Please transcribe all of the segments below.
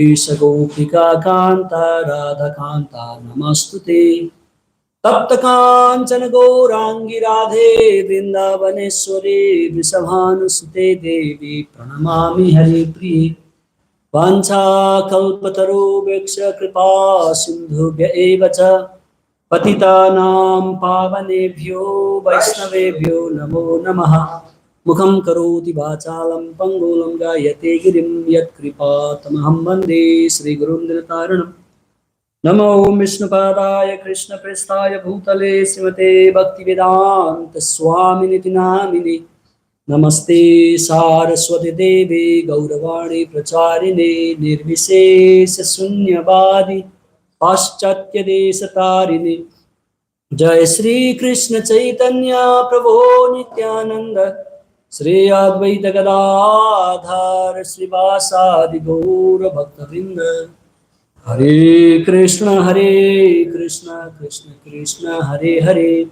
Gopika Kanta Radha Kanta Namastute Tapta Kanchana Gaurangi Radhe Vrindavaneshwari Vrisabhanusute Devi Pranamami Hari Priye Vancha Kalpataru Veksha Kripa Sindhubhya Eva Cha Patitanam Pavanebhyo Vaishnavebhyo Namo Namaha Mukham Karoti Vachalam Pangulam Gayate Girim Yat Kripa Tamaham Vande Sri Gurun Dilataranam Namo Vishnupadaya Krishna Prestaya Bhutale Srimate Bhaktivedanta Swami Niti Namini Namaste Saraswati Devi Gauravani Pracharine Nirvisesha Sunyavadi Paschatya Desatarini Jai Sri Krishna Chaitanya Prabhu Nityananda Sri Advaita Gadadhar Sri Vasadi Gaura Bhaktavrinda Hare Krishna Krishna Krishna Hare Hare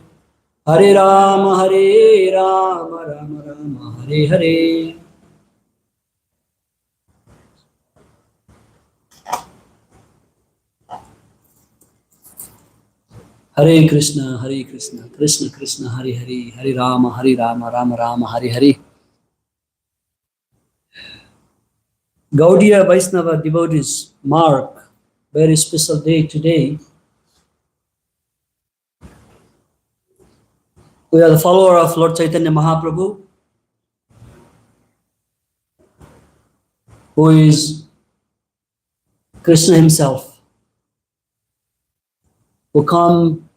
Hare Rama Rama Rama Hare Hare. Hare Krishna Krishna Krishna Hare Hare Hare Rama Rama Rama Hare Hare. Gaudiya Vaishnava devotees mark very special day today. We are the follower of Lord Chaitanya Mahaprabhu, who is Krishna himself, who come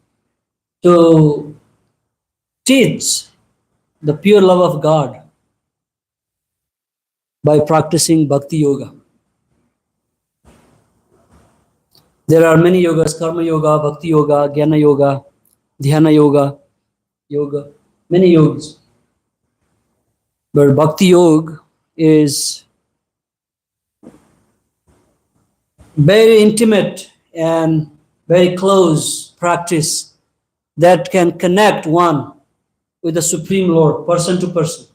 to teach the pure love of God by practicing Bhakti Yoga. There are many yogas: Karma Yoga, Bhakti Yoga, Jnana Yoga, Dhyana Yoga, many yogas. But Bhakti Yoga is very intimate and very close practice that can connect one with the Supreme Lord, person to person,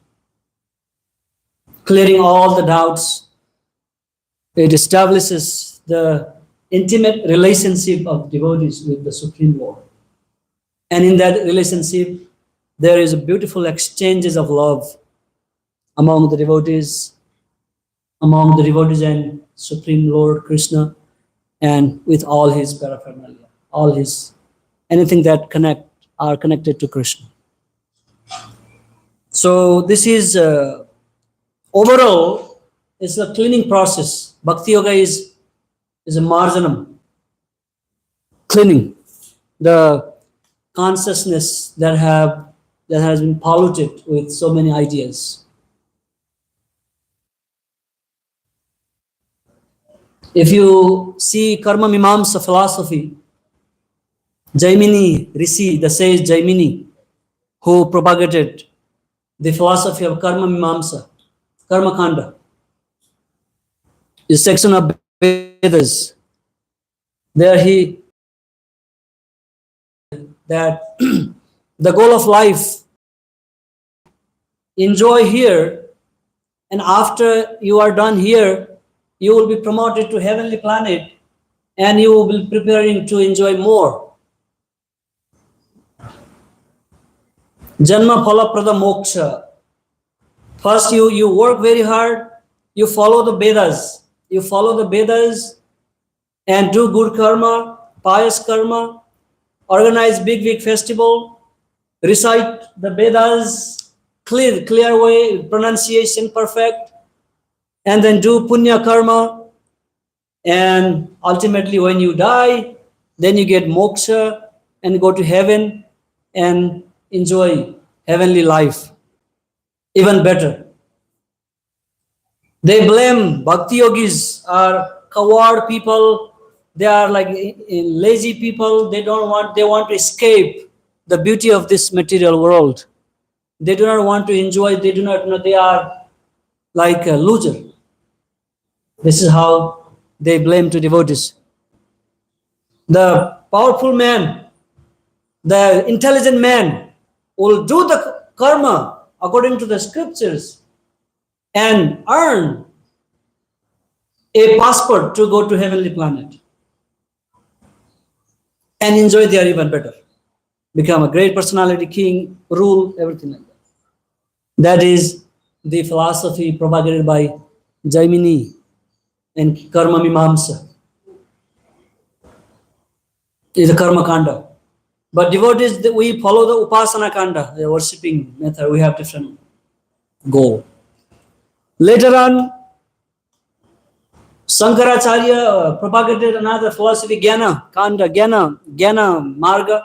clearing all the doubts. It establishes the intimate relationship of devotees with the Supreme Lord. And in that relationship, there is a beautiful exchanges of love among the devotees and Supreme Lord Krishna, and with all his paraphernalia, all his anything that are connected to Krishna. So this is overall, it's a cleaning process. Bhakti Yoga is a marjanam, cleaning the consciousness that has been polluted with so many ideas. If you see Karma Mimamsa philosophy, Jaimini Rishi, the sage Jaimini, who propagated the philosophy of Karma Mimamsa, Karma Kanda, is section of Vedas. There he that the goal of life, enjoy here, and after you are done here, you will be promoted to heavenly planet, and you will be preparing to enjoy more. Janma phala prada moksha. First you work very hard, you follow the Vedas, and do good karma, pious karma, organize big festival, recite the Vedas, clear way, pronunciation perfect, and then do punya karma, and ultimately when you die, then you get moksha and go to heaven and enjoy heavenly life even better. They blame Bhakti yogis are coward people, they are like lazy people, they want to escape the beauty of this material world. They do not want to enjoy, they do not know, they are like a loser. This is how they blame to devotees. The powerful man, the intelligent man will do the karma according to the scriptures and earn a passport to go to heavenly planet and enjoy there even better. Become a great personality, king, rule, everything like that. That is the philosophy propagated by Jaimini and Karma Mimamsa. Is the Karma Kanda. But devotees, we follow the Upasana Kanda, the worshipping method. We have different goal. Later on, Shankaracharya propagated another philosophy, Jnana Kanda, Jnana Marga,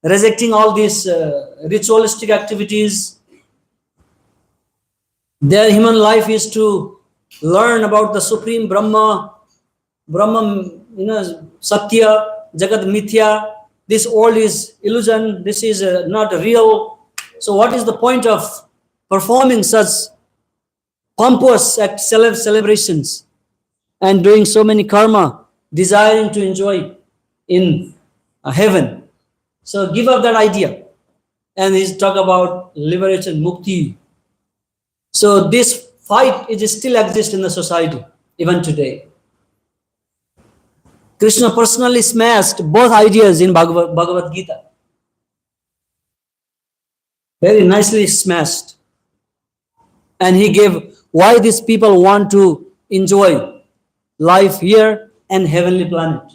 rejecting all these ritualistic activities. Their human life is to learn about the supreme Brahma, Satya, Jagat Mithya. This all is illusion. This is not real. So, what is the point of performing such pompous celebrations and doing so many karma, desiring to enjoy in heaven? So, give up that idea. And he's talk about liberation, mukti. So this fight, it still exists in the society, even today. Krishna personally smashed both ideas in Bhagavad Gita. Very nicely smashed. And he gave why these people want to enjoy life here and heavenly planet.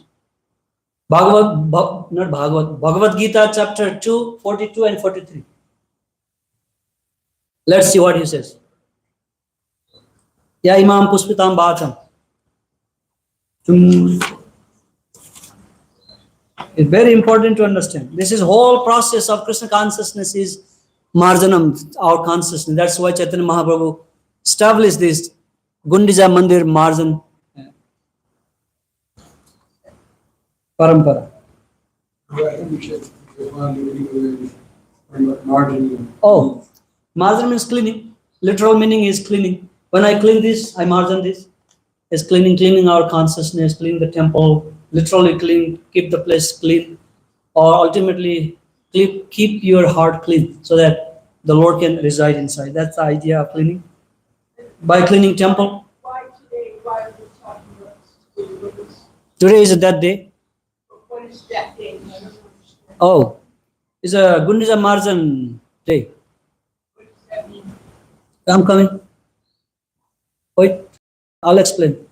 Bhagavad Gita chapter 2, 42 and 43. Let's see what he says. Ya Imam Puspitam Bhatam. It's very important to understand. This is whole process of Krishna consciousness is Marjanam, our consciousness. That's why Chaitanya Mahaprabhu established this Gundica Mandir Marjan Parampara. Oh, Marjan means cleaning. Literal meaning is cleaning. When I clean this, I margin this. It's cleaning our consciousness, clean the temple, literally clean, keep the place clean, or ultimately keep your heart clean so that the Lord can reside inside. That's the idea of cleaning. By cleaning temple. Why today? Why are we talking about this? Today is that day. What is that day? I don't understand. Oh, it's a Gundica Marjan day. What does that mean? I'm coming. Wait, I'll explain.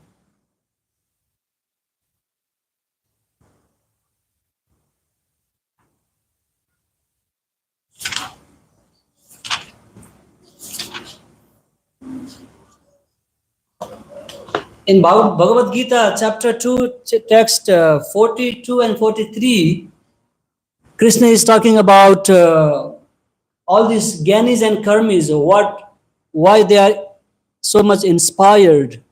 In Bhagavad Gita, chapter 2, text 42 and 43, Krishna is talking about all these Gyanis and Karmis, why they are so much inspired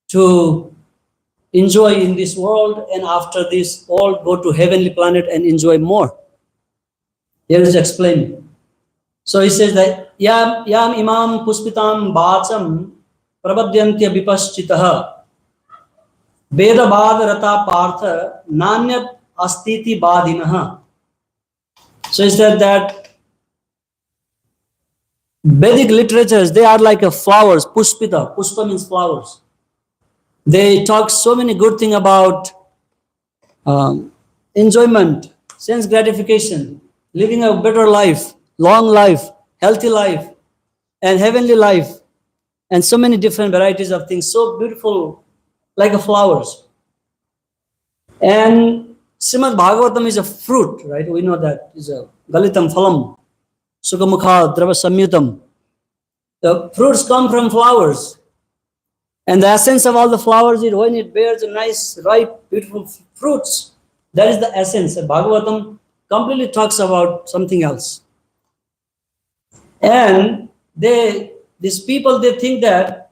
to enjoy in this world, and after this all go to heavenly planet and enjoy more. Here is explaining. So he says that yam imam puspitam bacham prabhadyantya vipaschitaha veda rata partha nanya astiti badinaha. So he said that Vedic literatures, they are like a flowers, puspita. Puspa means flowers. They talk so many good things about enjoyment, sense gratification, living a better life, long life, healthy life, and heavenly life, and so many different varieties of things, so beautiful, like a flowers. And Srimad Bhagavatam is a fruit, right? We know that is a galitam phalam, sugamukha drava samyutam. The fruits come from flowers. And the essence of all the flowers is when it bears a nice, ripe, beautiful fruits. That is the essence. Bhagavatam completely talks about something else. And these people, they think that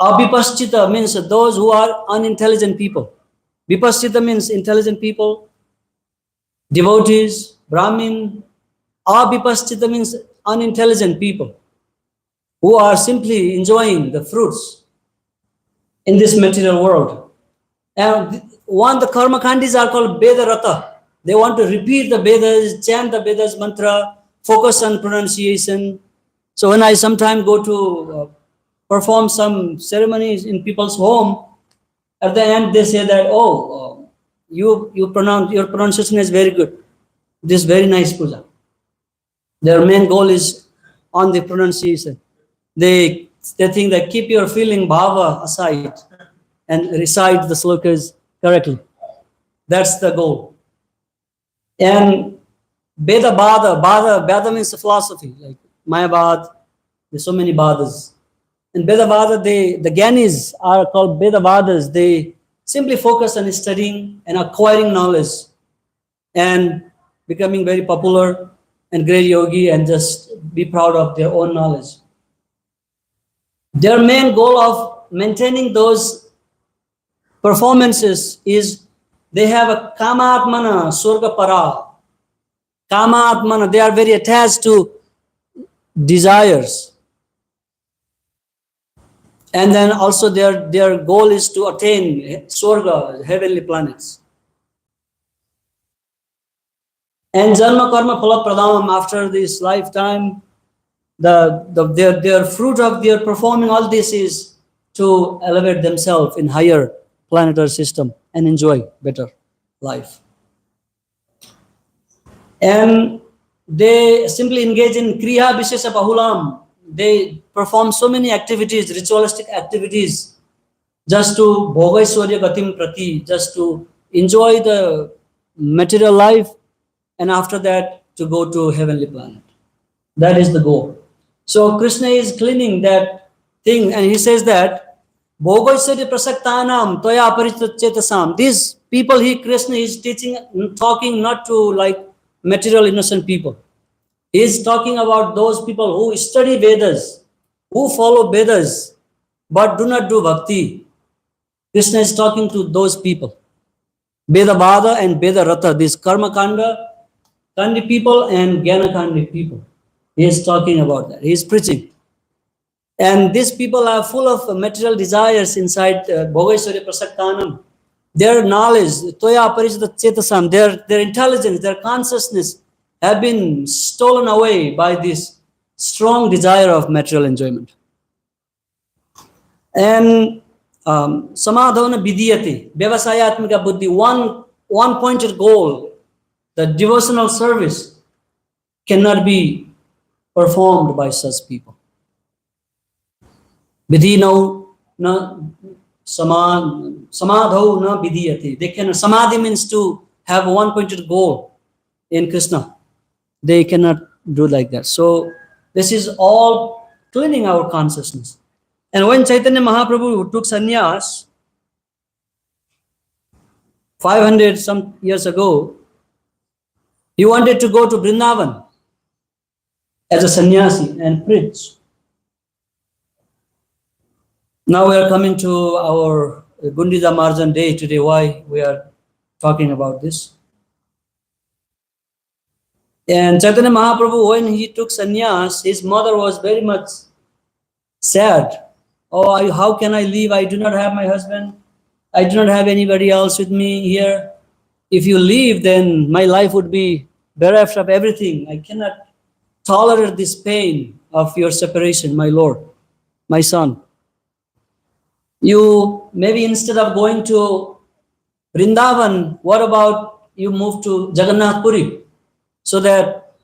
abhipaschita means those who are unintelligent people. Vipaschita means intelligent people, devotees, Brahmin. Abhipaschita means unintelligent people who are simply enjoying the fruits in this material world. And the karma kandis are called Vedarata. They want to repeat the Vedas, chant the Vedas mantra, focus on pronunciation. So when I sometimes go to perform some ceremonies in people's home, at the end they say that, oh, your pronunciation is very good. This very nice puja. Their main goal is on the pronunciation. They think that keep your feeling bhava aside and recite the slokas correctly. That's the goal. And Veda Bada means philosophy, like Mayabad, there's so many Badas. And Veda Bada, the Gyanis are called Veda Badas. They simply focus on studying and acquiring knowledge and becoming very popular and great yogi and just be proud of their own knowledge. Their main goal of maintaining those performances is they have a kama atmana surga para. Kama atmana, they are very attached to desires. And then also their goal is to attain Swarga, heavenly planets. And Janma Karma Phala Pradam, after this lifetime, their fruit of their performing all this is to elevate themselves in higher planetary system and enjoy better life. And they simply engage in Kriya Vishesha Bahulam. They perform so many activities, ritualistic activities, just to Bhogaiswarya Gatim Prati, just to enjoy the material life, and after that to go to heavenly planet. That is the goal. So Krishna is cleaning that thing, and he says that Bhogaiswarya Prasaktanam Toya Aparichitat Chetasam. These people, Krishna is teaching, talking not to like material innocent people. He is talking about those people who study Vedas, who follow Vedas, but do not do bhakti. Krishna is talking to those people. Veda Bada and Veda Rata, these Karma Kanda, Kandi people and Jnana Kandi people. He is talking about that. He is preaching. And these people are full of material desires inside Bhogaiswarya Prasaktanam. Their knowledge, Toya Aparichitat Chetasam, their intelligence, their consciousness have been stolen away by this strong desire of material enjoyment. And Samadhavana Vidiyati, Vyavasayatmika Buddhi, one pointed goal, the devotional service cannot be performed by such people. Vidhi na samadho na vidiyati. They cannot. Samadhi means to have a one pointed goal in Krishna. They cannot do like that. So this is all cleaning our consciousness. And when Chaitanya Mahaprabhu took sannyas 500 some years ago, he wanted to go to Vrindavan as a sannyasi and preach. Now we are coming to our Gundica Marjan day today. Why we are talking about this? And Chaitanya Mahaprabhu, when he took sannyas, his mother was very much sad. Oh, how can I leave? I do not have my husband. I do not have anybody else with me here. If you leave, then my life would be bereft of everything. I cannot tolerate this pain of your separation, my Lord, my son. You maybe instead of going to Vrindavan, what about you move to Jagannath Puri so that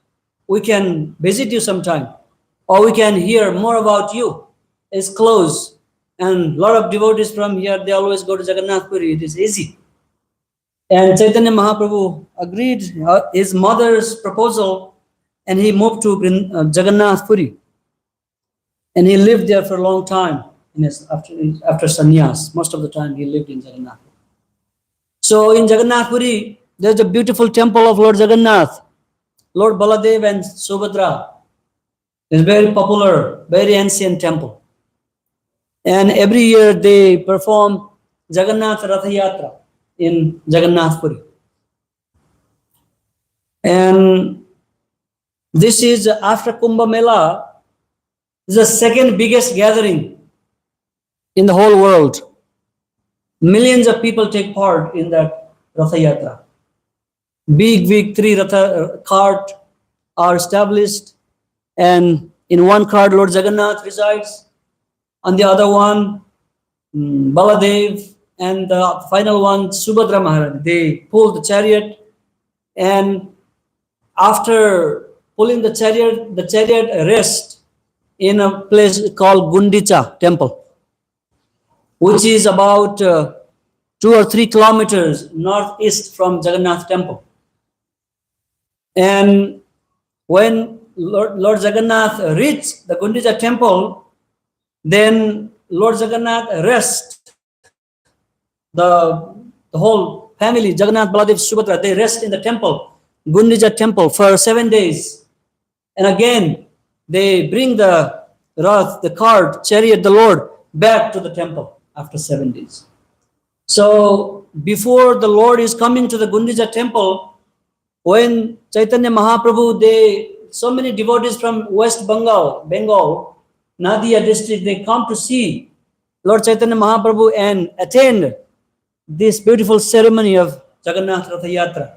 we can visit you sometime or we can hear more about you. It's close and a lot of devotees from here, they always go to Jagannath Puri. It is easy. And Chaitanya Mahaprabhu agreed his mother's proposal and he moved to Jagannath Puri. And he lived there for a long time after sannyas. Most of the time he lived in Jagannath. So in Jagannath Puri, there's a beautiful temple of Lord Jagannath, Lord Baladev and Subhadra. It's very popular, very ancient temple. And every year they perform Jagannath Ratha Yatra in Jagannath Puri. And this is after Kumbh Mela, this is the second biggest gathering in the whole world. Millions of people take part in that Ratha Yatra. Big 3 Ratha cart are established, and in one cart Lord Jagannath resides. On the other one, Baladev, and the final one, Subhadra Maharani. They pulled the chariot, and after pulling the chariot rests in a place called Gundica temple, which is about 2 or 3 kilometers northeast from Jagannath temple. And when Lord Jagannath reached the Gundica temple, then Lord Jagannath rest the whole family, Jagannath, Baladev, Subhadra, they rest in the temple, Gundica temple, for 7 days. And again, they bring the Rath, the cart, chariot, the Lord, back to the temple after 7 days. So before the Lord is coming to the Gundica temple, when Chaitanya Mahaprabhu, so many devotees from West Bengal, Nadia district, they come to see Lord Chaitanya Mahaprabhu and attend this beautiful ceremony of Jagannath Ratha Yatra.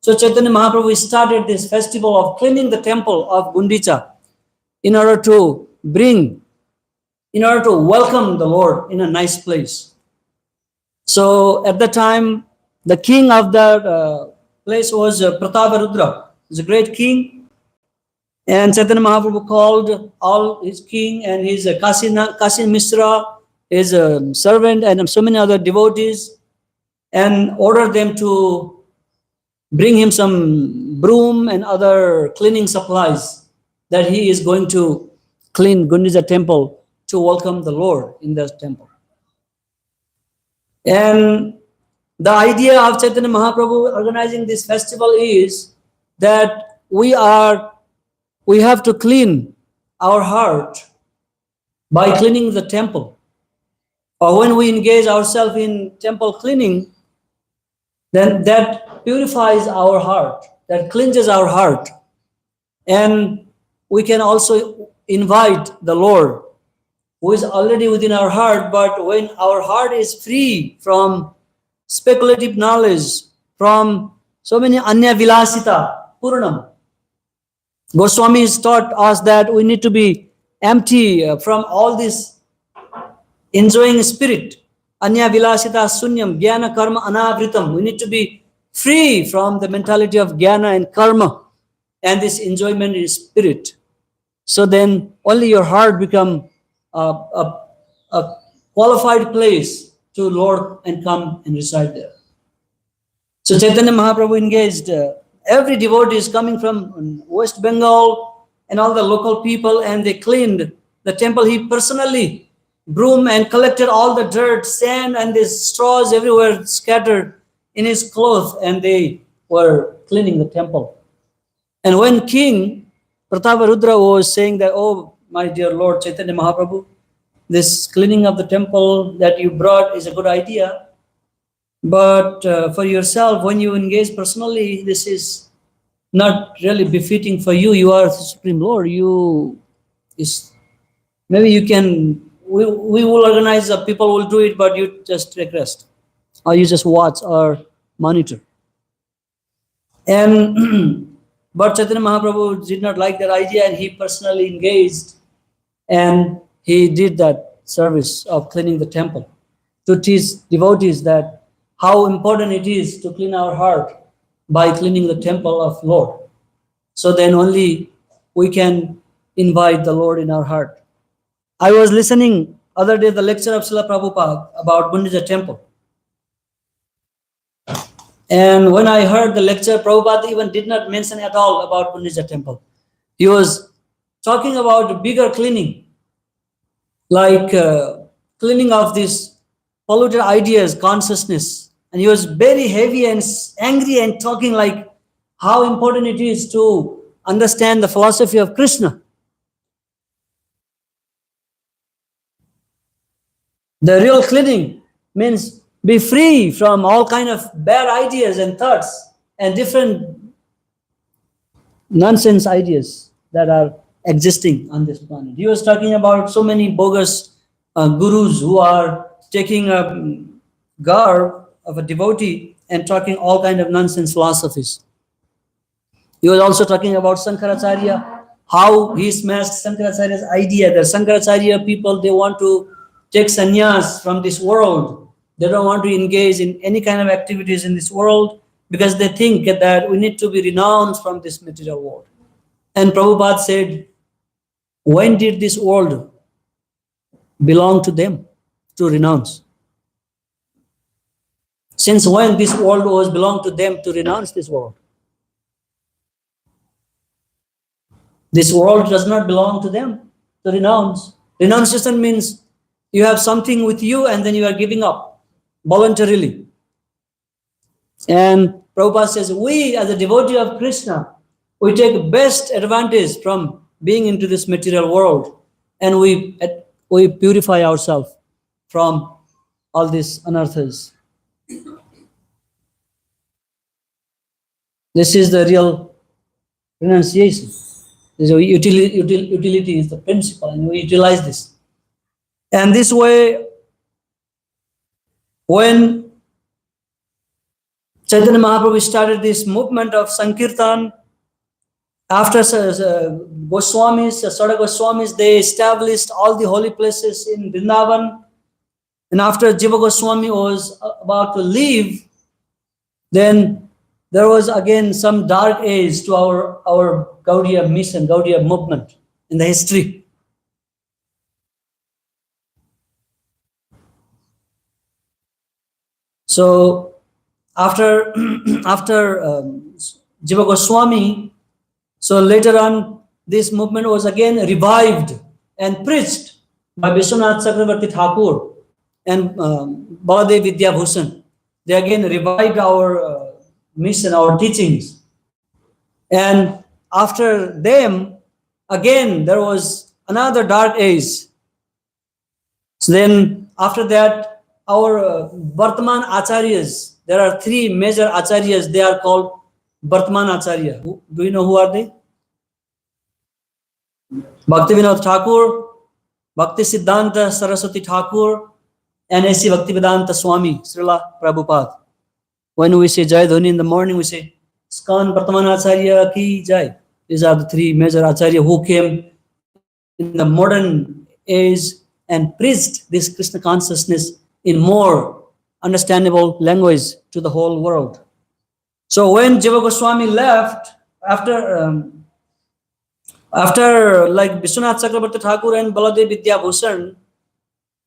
So Chaitanya Mahaprabhu started this festival of cleaning the temple of Gundica in order to welcome the Lord in a nice place. So at the time, the king of that place was Prataparudra. He's a great king. And Chaitanya Mahaprabhu called all his king and his Kasin Misra, his servant, and so many other devotees, and ordered them to bring him some broom and other cleaning supplies that he is going to clean Gundica temple to welcome the Lord in the temple. And the idea of Chaitanya Mahaprabhu organizing this festival is that we have to clean our heart by cleaning the temple. Or when we engage ourselves in temple cleaning, then that purifies our heart, that cleanses our heart. And we can also invite the Lord, who is already within our heart, but when our heart is free from speculative knowledge, from so many anya vilasita, Purnam. Goswami has taught us that we need to be empty from all this enjoying spirit. Anya vilasita sunyam, jnana karma anavritam. We need to be free from the mentality of jnana and karma and this enjoyment in spirit. So then only your heart become a qualified place to Lord and come and reside there. So Chaitanya Mahaprabhu engaged every devotee is coming from West Bengal and all the local people, and they cleaned the temple. He personally broomed and collected all the dirt, sand, and the straws everywhere scattered in his clothes, and they were cleaning the temple. And when King Prataparudra was saying that, oh, my dear Lord Chaitanya Mahaprabhu, this cleaning of the temple that you brought is a good idea, but for yourself, when you engage personally, this is not really befitting for you. You are the Supreme Lord. Maybe you can, we will organize, people will do it, but you just take rest. Or you just watch or monitor. And but Chaitanya Mahaprabhu did not like that idea, and he personally engaged, and he did that service of cleaning the temple to teach devotees that how important it is to clean our heart by cleaning the temple of Lord. So then only we can invite the Lord in our heart. I was listening other day the lecture of Srila Prabhupada about Gundica temple. And when I heard the lecture, Prabhupada even did not mention at all about Gundica temple. He was talking about bigger cleaning, like cleaning of these polluted ideas, consciousness. And he was very heavy and angry and talking like how important it is to understand the philosophy of Krishna. The real cleaning means be free from all kind of bad ideas and thoughts and different nonsense ideas that are existing on this planet. He was talking about so many bogus gurus who are taking a garb of a devotee and talking all kind of nonsense philosophies. He was also talking about Sankaracharya, how he smashed Shankaracharya's idea that Shankaracharya people, they want to take sannyas from this world. They don't want to engage in any kind of activities in this world because they think that we need to be renounced from this material world. And Prabhupada said, when did this world belong to them to renounce? Since when this world was belong to them to renounce this world? This world does not belong to them to renounce. Renunciation means you have something with you and then you are giving up voluntarily. And Prabhupada says, we as a devotee of Krishna, we take best advantage from being into this material world, and we purify ourselves from all these anarthas. This is the real renunciation. Utility is the principle, and we utilize this. And this way, when Chaitanya Mahaprabhu started this movement of Sankirtan, after Goswamis, Sada Goswamis, they established all the holy places in Vrindavan. And after Jiva Goswami was about to leave, then there was again some dark age to our Gaudiya mission, Gaudiya movement in the history. So after Jiva Goswami, so later on this movement was again revived and preached by Vishwanath Chakravarti Thakur and Baladev Vidya Bhushan. They again revived our mission, our teachings. And after them, again, there was another dark age. So then after that, our Vartaman Acharyas, there are three major Acharyas, they are called Vartaman Acharya. Do you know who are they? Bhaktivinoda Thakur, Bhakti Siddhanta Saraswati Thakur, and A.C. Bhaktivedanta Swami, Srila Prabhupada. When we say Jai Dhoni in the morning, we say, Skan Vartaman Acharya ki Jai. These are the three major Acharya who came in the modern age and preached this Krishna consciousness in more understandable language to the whole world. So when Jiva Goswami left, after like Vishwanath Chakravarti Thakur and Baladev Vidya Bhushan,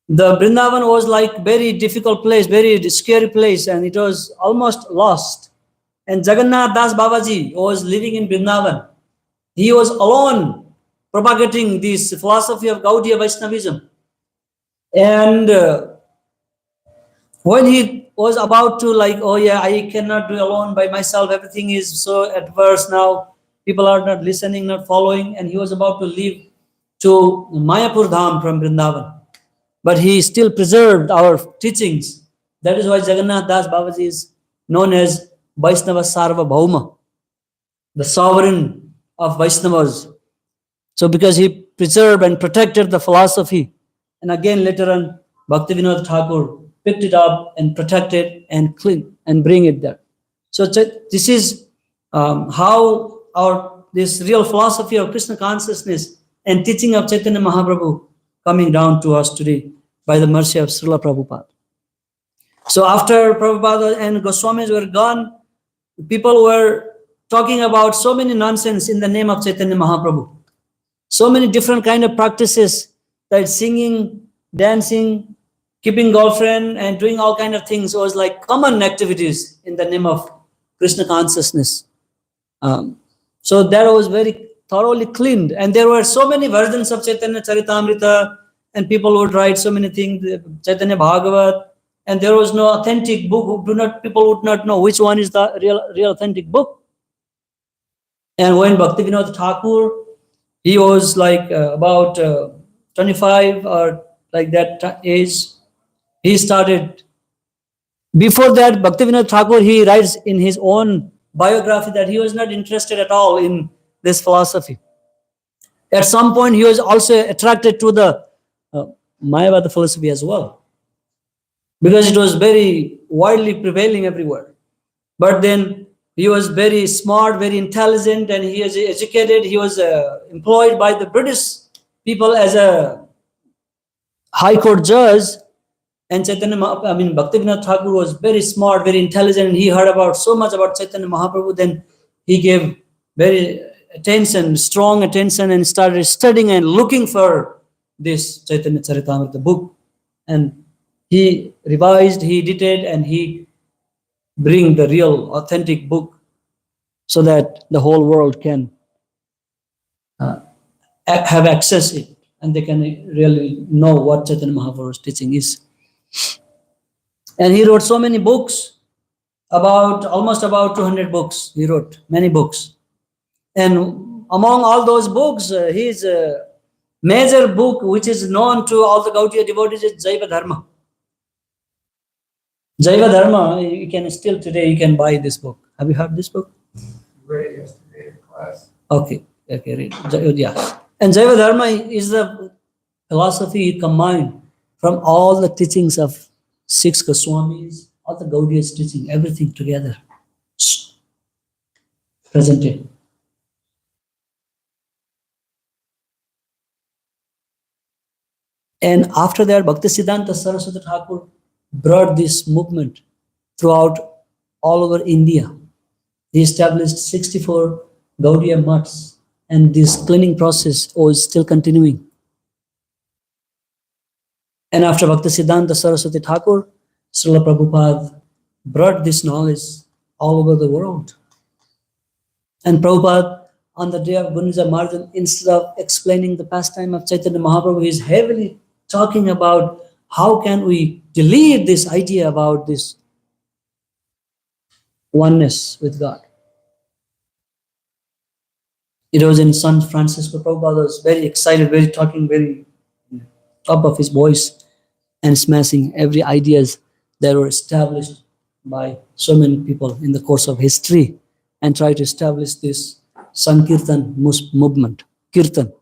the Vrindavan was like very difficult place, very scary place, and it was almost lost. And Jagannath Das Babaji was living in Vrindavan. He was alone propagating this philosophy of Gaudiya Vaishnavism. And when he was about to like, oh yeah, I cannot do alone by myself, everything is so adverse now, people are not listening, not following, and he was about to leave to Mayapur Dham from Vrindavan. But he still preserved our teachings. That is why Jagannath Das Babaji is known as Vaishnava Sarvabhauma, the sovereign of Vaishnavas. So because he preserved and protected the philosophy, and again later on, Bhaktivinoda Thakur picked it up and protected and clean and bring it there. So this is how this real philosophy of Krishna consciousness and teaching of Chaitanya Mahaprabhu coming down to us today by the mercy of Srila Prabhupada. So after Prabhupada and Goswamis were gone, people were talking about so many nonsense in the name of Chaitanya Mahaprabhu. So many different kind of practices, like singing, dancing, keeping girlfriend, and doing all kind of things was like common activities in the name of Krishna consciousness. So that was very thoroughly cleaned. And there were so many versions of Chaitanya Charitamrita, and people would write so many things, Chaitanya Bhagavat, and there was no authentic book. People would not know which one is the real authentic book. And when Bhaktivinoda Thakur, he was like about 25 or like that age, he started. Before that, Bhaktivinoda Thakur, he writes in his own biography that he was not interested at all in this philosophy. At some point, he was also attracted to the Mayavada philosophy as well, because it was very widely prevailing everywhere. But then He was very smart, very intelligent, and he was educated. He was employed by the British people as a high court judge. And Bhaktivinoda Thakur was very smart, very intelligent, and he heard about so much about Chaitanya Mahaprabhu. Then he gave very attention, strong attention, and started studying and looking for this Chaitanya Charitamrita book. And he revised, he edited, and he bring the real, authentic book so that the whole world can have access to it, and they can really know what Chaitanya Mahaprabhu's teaching is. And he wrote so many books, almost about 200 books. He wrote many books. And among all those books, his major book, which is known to all the Gaudiya devotees, is Jaiva Dharma. Jaiva Dharma, you can still today, you can buy this book. Have you heard this book? Read it yesterday in class. Okay, read. Yeah. And Jaiva Dharma is the philosophy combined from all the teachings of 6 Goswamis, all the Gaudiyas teaching, everything together, presented. And after that, Bhaktisiddhanta Saraswati Thakur brought this movement throughout all over India. He established 64 Gaudiya mutts, and this cleaning process was still continuing. And after Bhaktisiddhanta Saraswati Thakur, Srila Prabhupada brought this knowledge all over the world. And Prabhupada, on the day of Gundica Marjan, instead of explaining the pastime of Chaitanya Mahaprabhu, he is heavily talking about how can we delete this idea about this oneness with God. It was in San Francisco. Prabhupada was very excited, very talking, very top of his voice, and smashing every ideas that were established by so many people in the course of history, and try to establish this Sankirtan movement. Kirtan.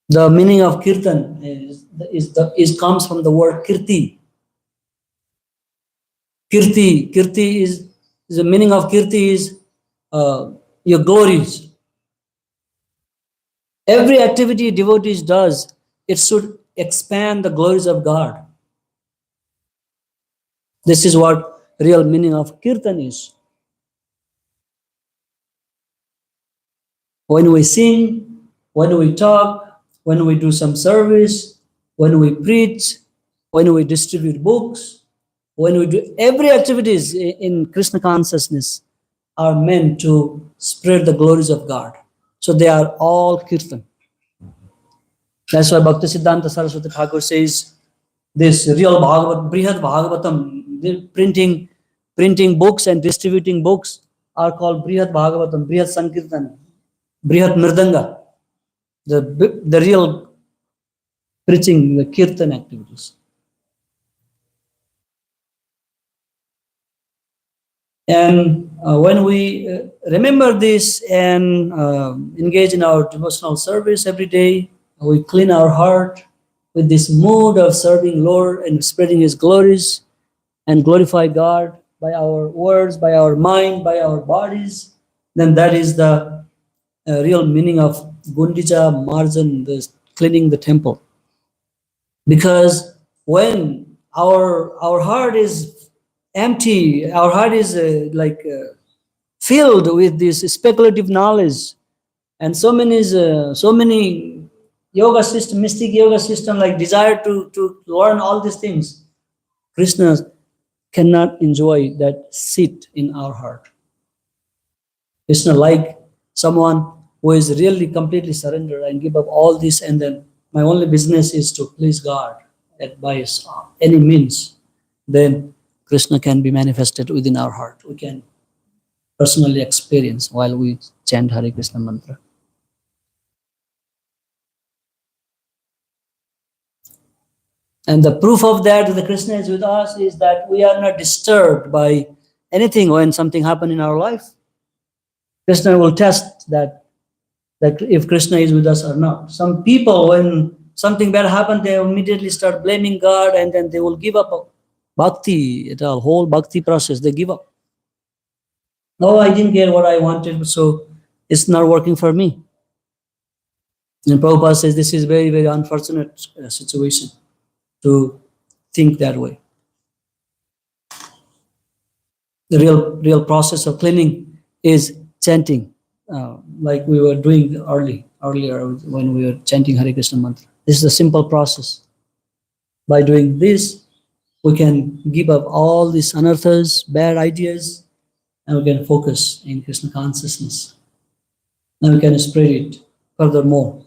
The meaning of Kirtan comes from the word Kirti. Kirti is the meaning of Kirti is your glories. Every activity devotees does, it should expand the glories of God. This is what real meaning of Kirtan is. When we sing, when we talk, when we do some service, when we preach, when we distribute books, when we do every activities in Krishna consciousness are meant to spread the glories of God. So they are all Kirtan. That's why Bhaktisiddhanta Saraswati Thakur says this real Bhagavat, Brihad Bhagavatam, printing books and distributing books are called Brihad Bhagavatam, Brihad Sankirtan, Brihad Mridanga. The real preaching, the Kirtan activities. And when we remember this and engage in our devotional service every day, we clean our heart with this mood of serving Lord and spreading His glories and glorify God by our words, by our mind, by our bodies, then that is the real meaning of Gundica Marjan, the cleaning the temple. Because when our heart is empty, our heart is filled with this speculative knowledge, and so many yoga system, mystic yoga system, like desire to learn all these things, Krishna cannot enjoy that seat in our heart. Krishna like someone who is really completely surrendered and give up all this, and then my only business is to please God by any means. Then Krishna can be manifested within our heart. We can personally experience while we chant Hare Krishna mantra. And the proof of that the Krishna is with us is that we are not disturbed by anything when something happens in our life. Krishna will test that if Krishna is with us or not. Some people, when something bad happens, they immediately start blaming God, and then they will give up bhakti, the whole bhakti process, they give up. No, I didn't get what I wanted, so it's not working for me. And Prabhupada says this is very, very unfortunate situation to think that way. The real process of cleaning is chanting, like we were doing earlier when we were chanting Hare Krishna mantra. This is a simple process. By doing this, we can give up all these anarthas, bad ideas, and we can focus in Krishna consciousness. And we can spread it furthermore.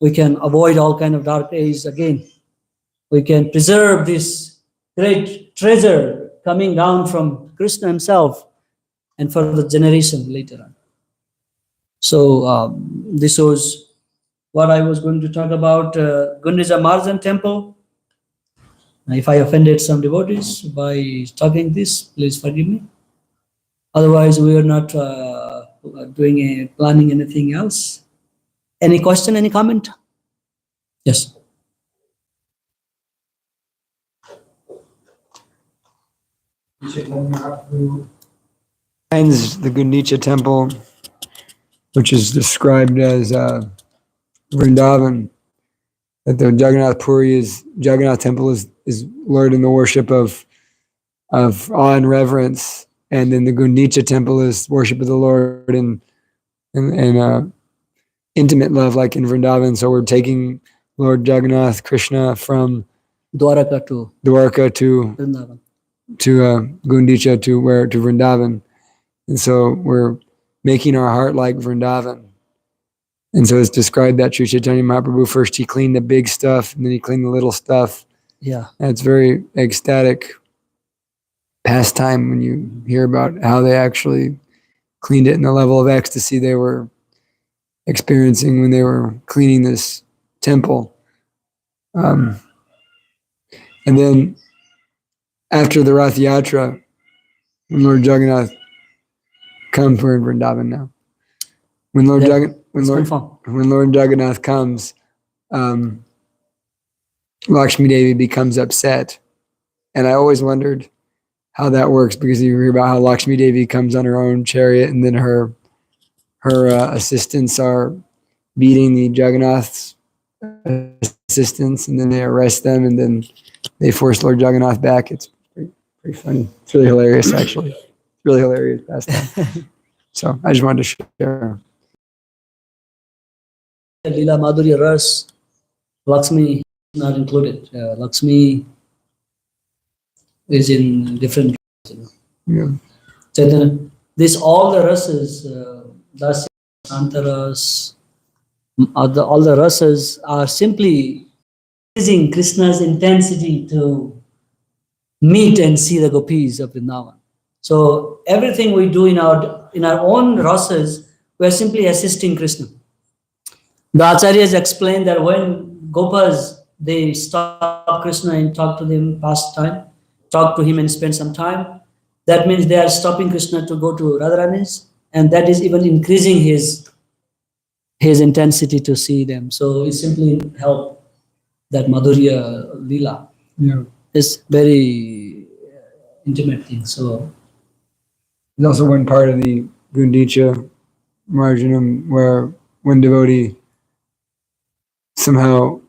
We can avoid all kind of dark age again. We can preserve this great treasure coming down from Krishna himself and for the generation later on. So this was what I was going to talk about Gundica Marjan temple. If I offended some devotees by talking this, please forgive me. Otherwise, we are not planning anything else. Any question, any comment? Yes. Finds the Gundica temple, which is described as Vrindavan, that the Jagannath temple is Lord in the worship of awe and reverence, and then the Gundica temple is worship of the Lord and intimate love, like in Vrindavan. So we're taking Lord Jagannath Krishna from Dwaraka to Vrindavan to Gundica to Vrindavan, and so we're making our heart like Vrindavan. And so it's described that Sri Chaitanya Mahaprabhu, first he cleaned the big stuff and then he cleaned the little stuff. Yeah. And it's very ecstatic pastime when you hear about how they actually cleaned it and the level of ecstasy they were experiencing when they were cleaning this temple. And then after the Rath Yatra, when Lord Jagannath comes, we're in Vrindavan now. When Lord Jagannath comes, Lakshmi Devi becomes upset. And I always wondered how that works, because you hear about how Lakshmi Devi comes on her own chariot and then her assistants are beating the Jagannath's assistants, and then they arrest them, and then they force Lord Jagannath back. It's pretty funny. It's really hilarious, actually. It's really hilarious pastime. So I just wanted to share. Lila Madhurya Ras, Lakshmi not included. Lakshmi is in different. Yeah. Chaitanya, this all the rasas, Dasya, Santaras, all the rasas are simply increasing Krishna's intensity to meet and see the gopis of Vrindavan. So everything we do in our own rasas, we are simply assisting Krishna. The acharyas explain that when gopas, they stop Krishna and talk to him, pass time, talk to him and spend some time, that means they are stopping Krishna to go to Radharani's, and that is even increasing his intensity to see them. So it simply help that Madhurya Lila. Yeah. It's very intimate thing. So there's also one part of the Gundica Marjanam where one devotee somehow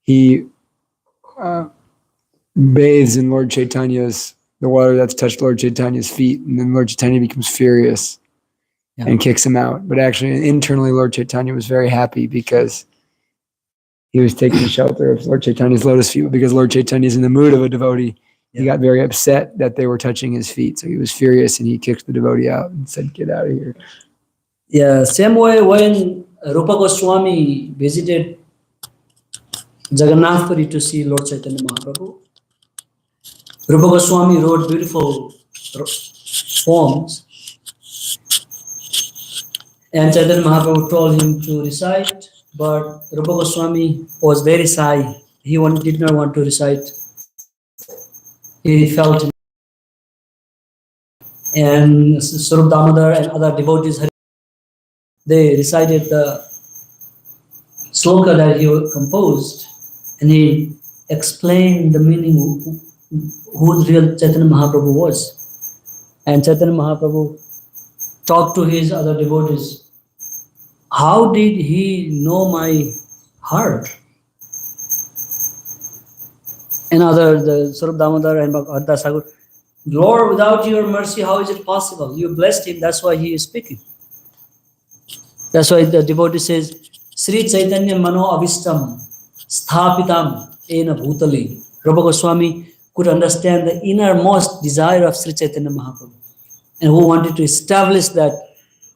he bathes in Lord Chaitanya's, the water that's touched Lord Chaitanya's feet, and then Lord Chaitanya becomes furious and kicks him out. But actually, internally, Lord Chaitanya was very happy because he was taking shelter of Lord Chaitanya's lotus feet. Because Lord Chaitanya is in the mood of a devotee, he got very upset that they were touching his feet. So he was furious and he kicked the devotee out and said, "Get out of here." Yeah, same way when Rupa Goswami visited Jagannath Puri to see Lord Chaitanya Mahaprabhu, Rupa Goswami wrote beautiful poems, and Chaitanya Mahaprabhu told him to recite, but Rupa Goswami was very shy. He did not want to recite. He felt, and Sarup Damodar and other devotees, they recited the sloka that he composed, and he explained the meaning who real Chaitanya Mahaprabhu was. And Chaitanya Mahaprabhu talked to his other devotees. How did he know my heart? And other, the Sarup Damodar and Bhakta Sagar, Lord, without your mercy, how is it possible? You blessed him, that's why he is speaking. That's why the devotee says, Sri Chaitanya Mano Avistam Sthapitam Ena Bhutali. Rupa Goswami could understand the innermost desire of Sri Chaitanya Mahaprabhu and who wanted to establish that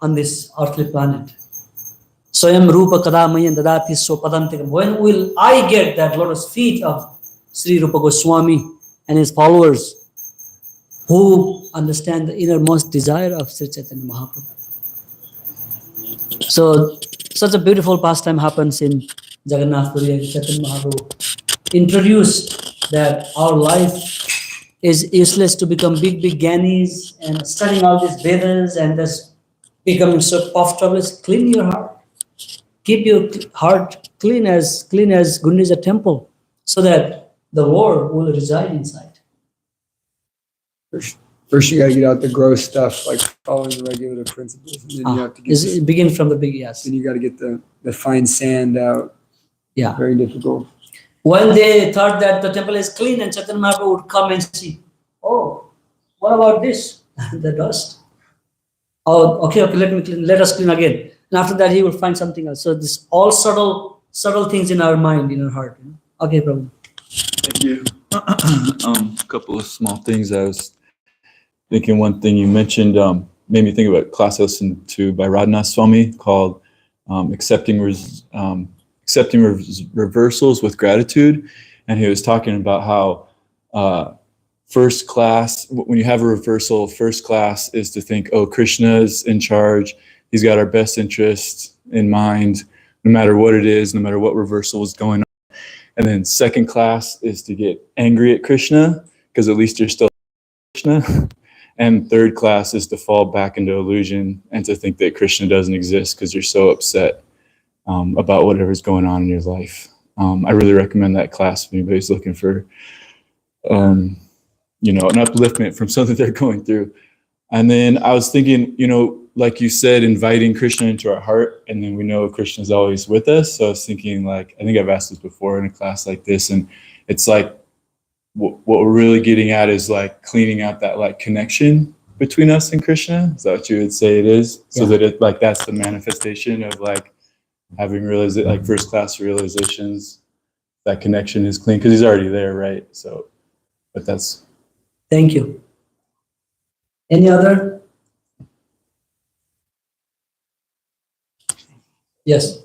on this earthly planet. Swayam Rupa Kadamayan Dadati Sopadantikam. When will I get that lotus feet of Sri Rupa Goswami and his followers who understand the innermost desire of Sri Chaitanya Mahaprabhu? So, such a beautiful pastime happens in Jagannath Puri, and Chaitanya Mahaprabhu introduced that our life is useless to become big Gyanis and studying all these Vedas and just becoming so puffed up. Let's clean your heart. Keep your heart clean as Gundica temple, so that the Lord will reside inside. First, you got to get out the gross stuff, like following the regulative principles, and then you have to get. Begin from the big, yes. Then you got to get the fine sand out. Yeah. Very difficult. When they thought that the temple is clean, and Chaitanya Mahaprabhu would come and see, oh, what about this? The dust. Oh, okay, let us clean again. And after that, he will find something else. So this all subtle things in our mind, in our heart. Okay, Prabhu. Thank you. A couple of small things. I was thinking one thing you mentioned made me think about a class I listened to by Radhanath Swami called Accepting Reversals with Gratitude. And he was talking about how first class, when you have a reversal, first class is to think, oh, Krishna is in charge. He's got our best interests in mind, no matter what it is, no matter what reversal is going on. And then second class is to get angry at Krishna, because at least you're still Krishna. And third class is to fall back into illusion and to think that Krishna doesn't exist because you're so upset about whatever's going on in your life. I really recommend that class if anybody's looking for an upliftment from something they're going through. And then I was thinking, like you said, inviting Krishna into our heart, and then we know Krishna's always with us. So I was thinking, like, I think I've asked this before in a class like this, and it's like what we're really getting at is like cleaning out that like connection between us and Krishna. Is that what you would say it is? So that it like that's the manifestation of like having like first class realizations. That connection is clean because he's already there, right? So, but that's. Thank you. Any other? Yes.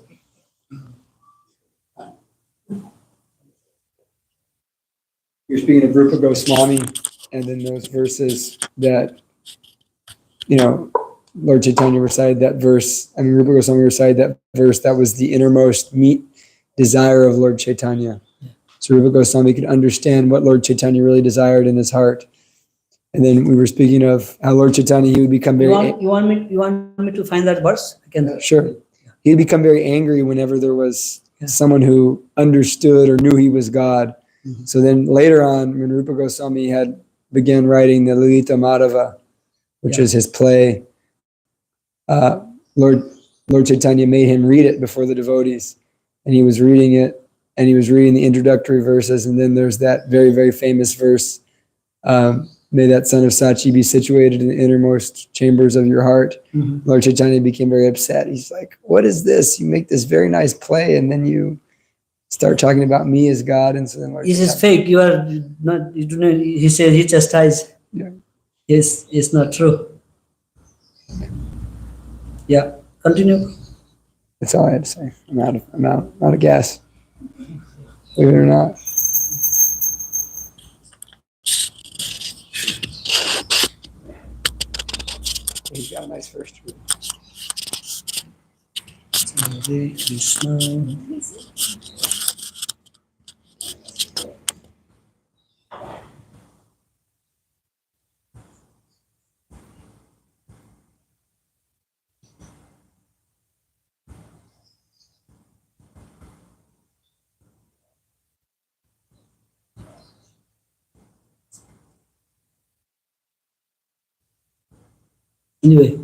You're speaking of Rupa Goswami, and then those verses that, Lord Chaitanya recited that verse. Rupa Goswami recited that verse. That was the innermost desire of Lord Chaitanya. So Rupa Goswami could understand what Lord Chaitanya really desired in his heart. And then we were speaking of how Lord Chaitanya, he would become very. You want me to find that verse? I can. Sure. He would become very angry whenever there was someone who understood or knew he was God. Mm-hmm. So then later on, when Rupa Goswami began writing the Lalita Madhava, which is his play, Lord Chaitanya made him read it before the devotees, and he was reading it, and he was reading the introductory verses, and then there's that very, very famous verse, may that son of Sachi be situated in the innermost chambers of your heart. Mm-hmm. Lord Chaitanya became very upset. He's like, what is this? You make this very nice play, and then you start talking about me as God. And so then Lord this is fake. You are not, you do not, he said, he chastised. Yeah. Yes, it's not true. Yeah, continue. That's all I had to say. I'm out of gas. Believe it or not. He's got a nice first read. Hare Krishna. Anyway,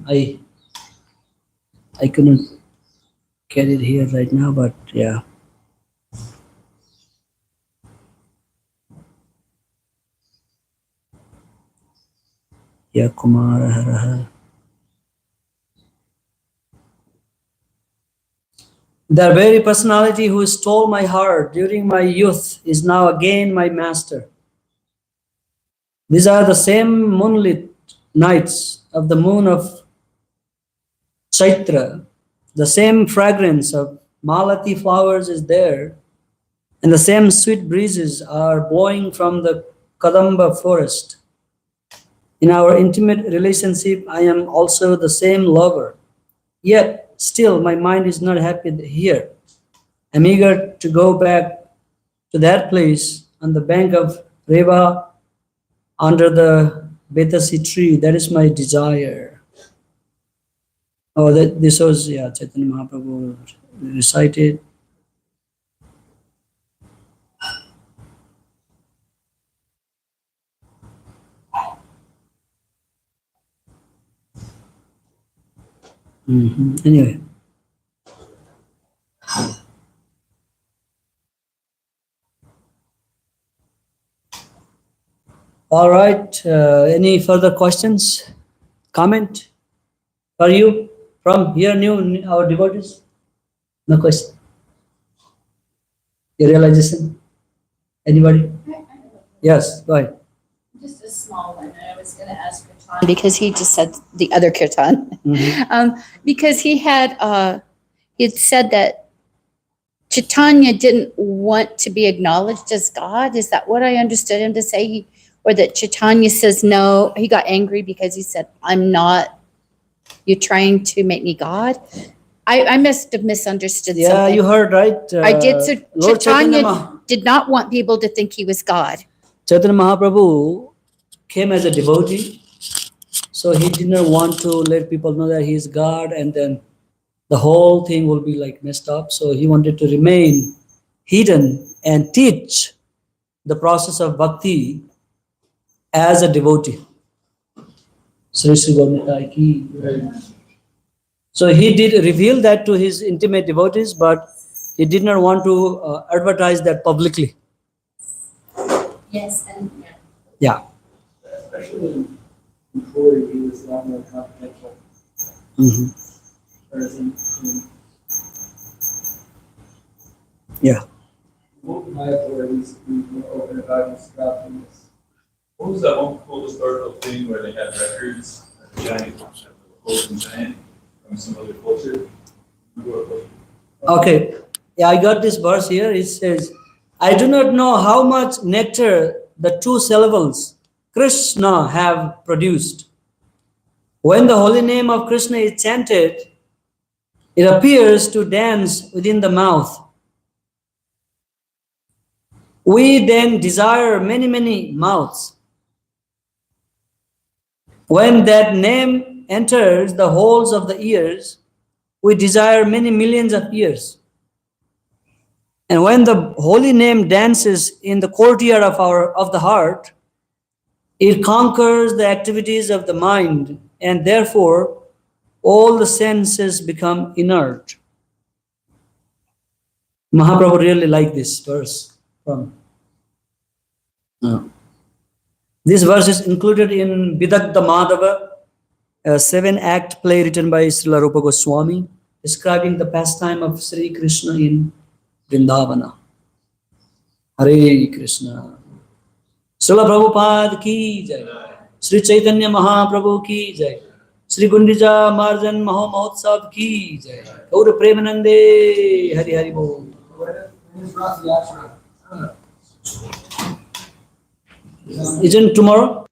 I couldn't get it here right now, but yeah. Yeah, Kumara Haraha. The very personality who stole my heart during my youth is now again my master. These are the same moonlit nights of the moon of Chaitra. The same fragrance of malati flowers is there, and the same sweet breezes are blowing from the Kadamba forest. In our intimate relationship, I am also the same lover. Yet, still, my mind is not happy here. I'm eager to go back to that place on the bank of Reva under the Betasi tree. That is my desire. Oh, this was, yeah, Chaitanya Mahaprabhu recited. Anyway. All right. Any further questions? Comment? For you? From here, new our devotees? No question. Your realization? Anybody? Yes, go ahead. Just a small one. I was going to ask Kirtan because he just said the other Kirtan. Because he had said that Chaitanya didn't want to be acknowledged as God. Is that what I understood him to say? Or that Chaitanya says no. He got angry because he said, "I'm not. You're trying to make me God." I must have misunderstood Yeah, something. you heard right. I did. So Lord Chaitanya did not want people to think he was God. Chaitanya Mahaprabhu came as a devotee, so he did not want to let people know that he is God, and then the whole thing will be like messed up. So he wanted to remain hidden and teach the process of bhakti as a devotee. Sri Sri Gaurnitai ki. So he did reveal that to his intimate devotees, but he did not want to advertise that publicly. Yes, and Yeah. Especially before he was a lot more confidential. Whereas in Yeah. my authorities, we were open about his godliness. What was that one cool historical thing where they had records at the giant ocean giant from some other culture? Okay. Yeah, I got this verse here. It says, I do not know how much nectar the two syllables Krishna have produced. When the holy name of Krishna is chanted, it appears to dance within the mouth. We then desire many, many mouths. When that name enters the holes of the ears, we desire many millions of ears. And when the holy name dances in the courtyard of the heart, it conquers the activities of the mind, and therefore all the senses become inert. Mahaprabhu really liked this verse. This verse is included in Vidagdha Madhava, a 7-act play written by Srila Rupa Goswami, describing the pastime of Sri Krishna in Vrindavana. Hare Krishna. Srila Prabhupada ki jai. Sri Chaitanya Mahaprabhu ki jai. Sri Gundica Marjan Mahotsav ki jai. Gaura Premanande Hari Hari Bol. When is Rath Yatra? Isn't tomorrow?